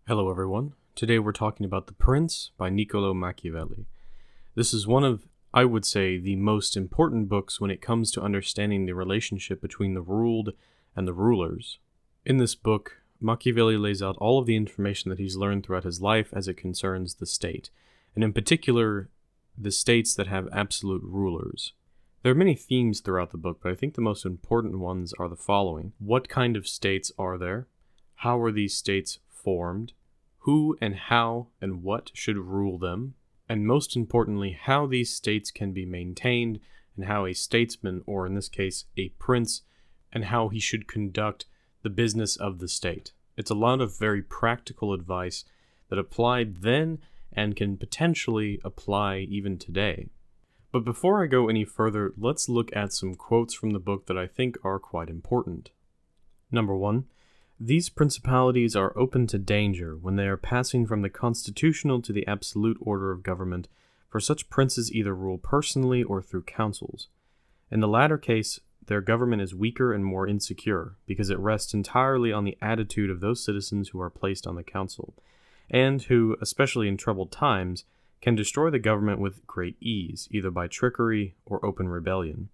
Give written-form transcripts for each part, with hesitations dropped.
Hello everyone. Today we're talking about The Prince by Niccolo Machiavelli. This is one of, I would say, the most important books when it comes to understanding the relationship between the ruled and the rulers. In this book, Machiavelli lays out all of the information that he's learned throughout his life as it concerns the state, and in particular, the states that have absolute rulers. There are many themes throughout the book, but I think the most important ones are the following. What kind of states are there? How are these states formed? Who and how and what should rule them? And most importantly, how these states can be maintained, and how a statesman, or in this case, a prince, and how he should conduct the business of the state. It's a lot of very practical advice that applied then and can potentially apply even today. But before I go any further, let's look at some quotes from the book that I think are quite important. Number 1. These principalities are open to danger when they are passing from the constitutional to the absolute order of government, for such princes either rule personally or through councils. In the latter case, their government is weaker and more insecure, because it rests entirely on the attitude of those citizens who are placed on the council, and who, especially in troubled times, can destroy the government with great ease, either by trickery or open rebellion.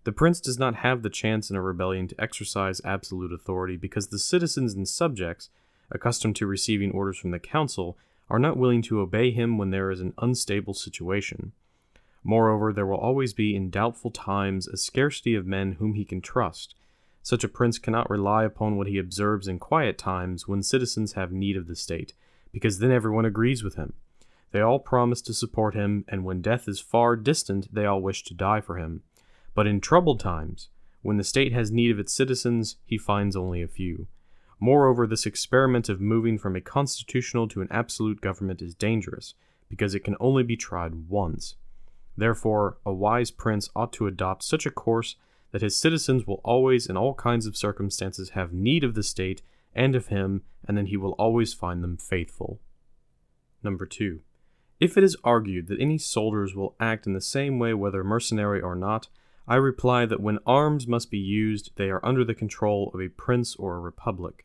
The prince does not have the chance in a rebellion to exercise absolute authority because the citizens and subjects, accustomed to receiving orders from the council, are not willing to obey him when there is an unstable situation. Moreover, there will always be in doubtful times a scarcity of men whom he can trust. Such a prince cannot rely upon what he observes in quiet times when citizens have need of the state, because then everyone agrees with him. They all promise to support him, and when death is far distant, they all wish to die for him. But in troubled times, when the state has need of its citizens, he finds only a few. Moreover, this experiment of moving from a constitutional to an absolute government is dangerous, because it can only be tried once. Therefore, a wise prince ought to adopt such a course that his citizens will always, in all kinds of circumstances, have need of the state and of him, and then he will always find them faithful. Number 2. If it is argued that any soldiers will act in the same way whether mercenary or not, I reply that when arms must be used, they are under the control of a prince or a republic.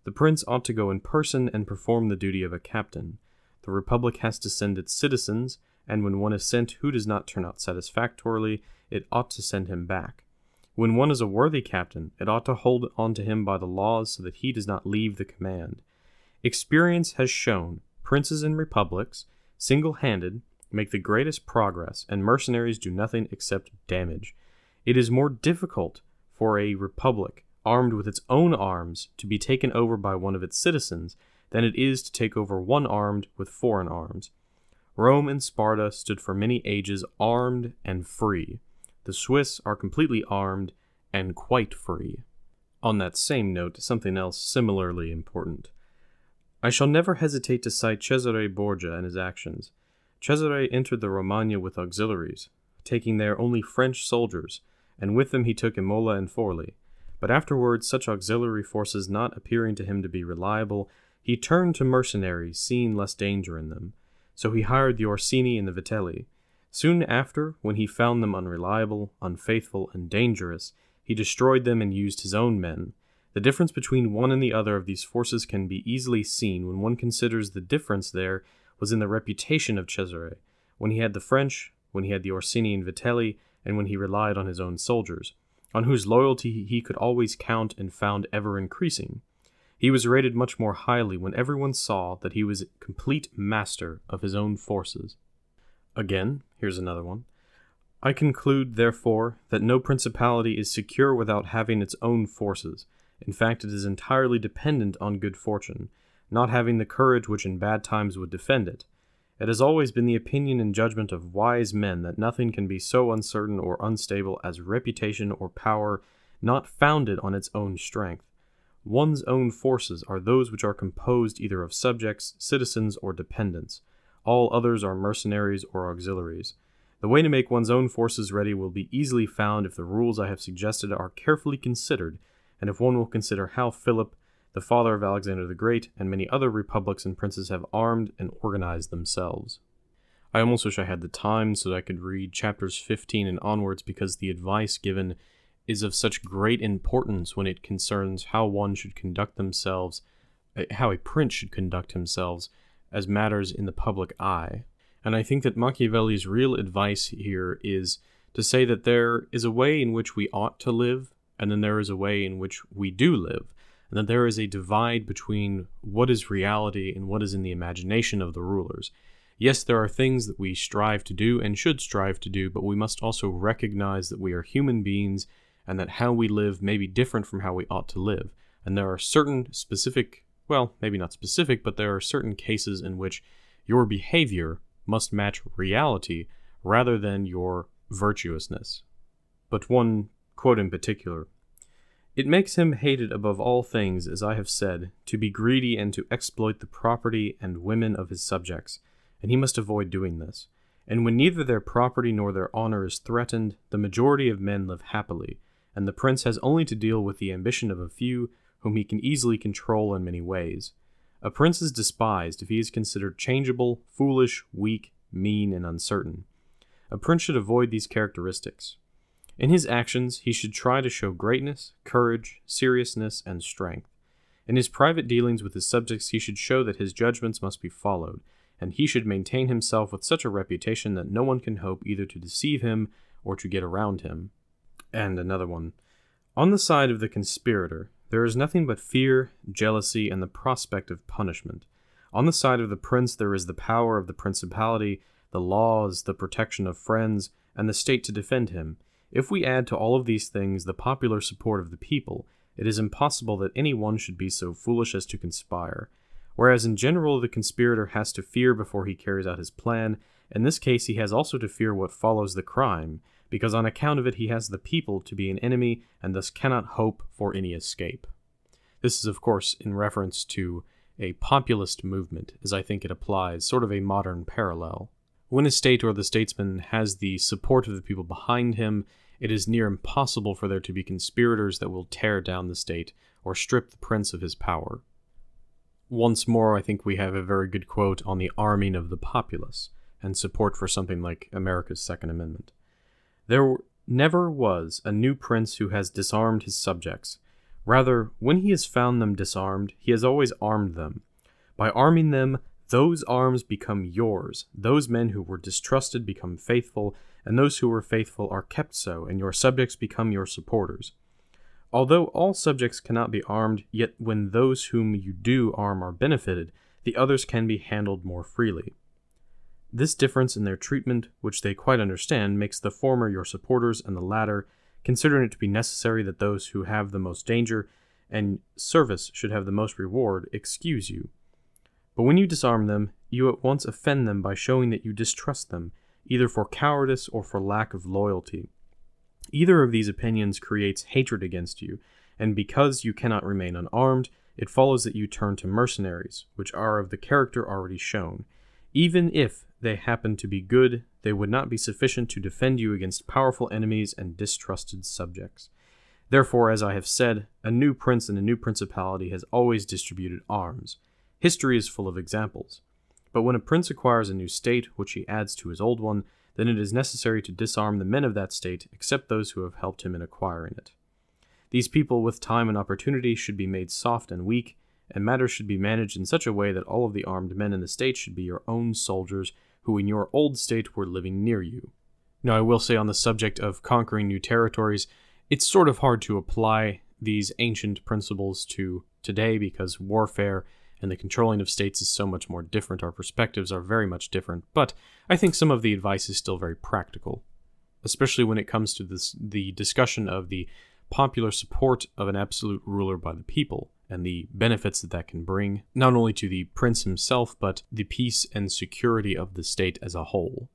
The prince ought to go in person and perform the duty of a captain. The republic has to send its citizens, and when one is sent who does not turn out satisfactorily, it ought to send him back. When one is a worthy captain, it ought to hold on to him by the laws so that he does not leave the command. Experience has shown princes and republics, single-handed, make the greatest progress, and mercenaries do nothing except damage. It is more difficult for a republic, armed with its own arms, to be taken over by one of its citizens than it is to take over one armed with foreign arms. Rome and Sparta stood for many ages armed and free. The Swiss are completely armed and quite free. On that same note, something else similarly important. I shall never hesitate to cite Cesare Borgia and his actions. Cesare entered the Romagna with auxiliaries, taking there only French soldiers, and with them he took Imola and Forli. But afterwards, such auxiliary forces not appearing to him to be reliable, he turned to mercenaries, seeing less danger in them. So he hired the Orsini and the Vitelli. Soon after, when he found them unreliable, unfaithful, and dangerous, he destroyed them and used his own men. The difference between one and the other of these forces can be easily seen when one considers the difference there was in the reputation of Cesare, when he had the French, when he had the Orsini and Vitelli, and when he relied on his own soldiers, on whose loyalty he could always count and found ever increasing. He was rated much more highly when everyone saw that he was complete master of his own forces. Again, here's another one. I conclude, therefore, that no principality is secure without having its own forces. In fact, it is entirely dependent on good fortune, not having the courage which in bad times would defend it. It has always been the opinion and judgment of wise men that nothing can be so uncertain or unstable as reputation or power not founded on its own strength. One's own forces are those which are composed either of subjects, citizens, or dependents. All others are mercenaries or auxiliaries. The way to make one's own forces ready will be easily found if the rules I have suggested are carefully considered, and if one will consider how Philip, the father of Alexander the Great, and many other republics and princes have armed and organized themselves. I almost wish I had the time so that I could read chapters 15 and onwards, because the advice given is of such great importance when it concerns how one should conduct themselves how a prince should conduct himself as matters in the public eye. And I think that Machiavelli's real advice here is to say that there is a way in which we ought to live, and then there is a way in which we do live, and that there is a divide between what is reality and what is in the imagination of the rulers. Yes, there are things that we strive to do and should strive to do, but we must also recognize that we are human beings and that how we live may be different from how we ought to live. And there are certain specific, well, maybe not specific, but there are certain cases in which your behavior must match reality rather than your virtuousness. But one quote in particular: "It makes him hated above all things, as I have said, to be greedy and to exploit the property and women of his subjects, and he must avoid doing this. And when neither their property nor their honor is threatened, the majority of men live happily, and the prince has only to deal with the ambition of a few whom he can easily control in many ways. A prince is despised if he is considered changeable, foolish, weak, mean, and uncertain. A prince should avoid these characteristics. In his actions, he should try to show greatness, courage, seriousness, and strength. In his private dealings with his subjects, he should show that his judgments must be followed, and he should maintain himself with such a reputation that no one can hope either to deceive him or to get around him." And another one: "On the side of the conspirator, there is nothing but fear, jealousy, and the prospect of punishment. On the side of the prince there is the power of the principality, the laws, the protection of friends, and the state to defend him. If we add to all of these things the popular support of the people, it is impossible that any one should be so foolish as to conspire. Whereas in general the conspirator has to fear before he carries out his plan, in this case he has also to fear what follows the crime, because on account of it he has the people to be an enemy, and thus cannot hope for any escape." This is, of course, in reference to a populist movement, as I think it applies, sort of a modern parallel. When a state or the statesman has the support of the people behind him, it is near impossible for there to be conspirators that will tear down the state or strip the prince of his power. Once more, I think we have a very good quote on the arming of the populace, and support for something like America's Second Amendment. "There never was a new prince who has disarmed his subjects. Rather, when he has found them disarmed, he has always armed them. By arming them, those arms become yours. Those men who were distrusted become faithful, and those who were faithful are kept so, and your subjects become your supporters. Although all subjects cannot be armed, yet when those whom you do arm are benefited, the others can be handled more freely. This difference in their treatment, which they quite understand, makes the former your supporters, and the latter, considering it to be necessary that those who have the most danger and service should have the most reward, excuse you. But when you disarm them, you at once offend them by showing that you distrust them, either for cowardice or for lack of loyalty. Either of these opinions creates hatred against you, and because you cannot remain unarmed, it follows that you turn to mercenaries, which are of the character already shown. Even if they happen to be good, they would not be sufficient to defend you against powerful enemies and distrusted subjects. Therefore, as I have said, a new prince and a new principality has always distributed arms. History is full of examples. But when a prince acquires a new state, which he adds to his old one, then it is necessary to disarm the men of that state, except those who have helped him in acquiring it. These people, with time and opportunity, should be made soft and weak, and matters should be managed in such a way that all of the armed men in the state should be your own soldiers, who in your old state were living near you. Now, I will say on the subject of conquering new territories, it's sort of hard to apply these ancient principles to today because warfare and the controlling of states is so much more different. Our perspectives are very much different, but I think some of the advice is still very practical, especially when it comes to the discussion of the popular support of an absolute ruler by the people and the benefits that can bring, not only to the prince himself, but the peace and security of the state as a whole.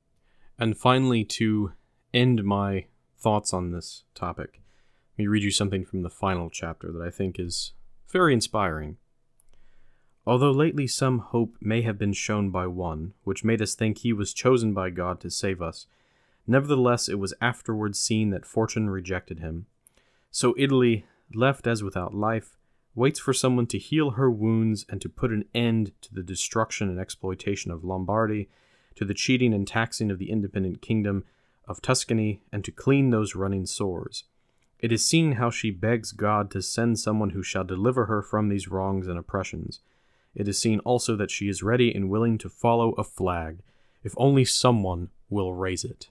And finally, to end my thoughts on this topic, let me read you something from the final chapter that I think is very inspiring. "Although lately some hope may have been shown by one, which made us think he was chosen by God to save us, nevertheless it was afterwards seen that fortune rejected him. So Italy, left as without life, waits for someone to heal her wounds and to put an end to the destruction and exploitation of Lombardy, to the cheating and taxing of the independent kingdom of Tuscany, and to clean those running sores. It is seen how she begs God to send someone who shall deliver her from these wrongs and oppressions. It is seen also that she is ready and willing to follow a flag, if only someone will raise it.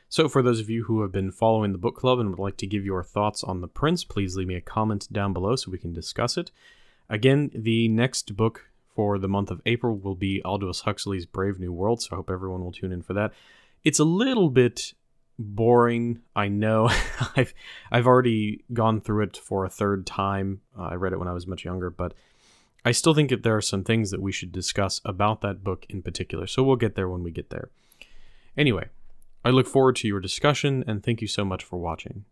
So for those of you who have been following the book club and would like to give your thoughts on The Prince, please leave me a comment down below so we can discuss it. Again, the next book for the month of April will be Aldous Huxley's Brave New World, so I hope everyone will tune in for that. It's a little bit boring, I know. I've already gone through it for a third time. I read it when I was much younger, but I still think that there are some things that we should discuss about that book in particular, so we'll get there when we get there. Anyway, I look forward to your discussion, and thank you so much for watching.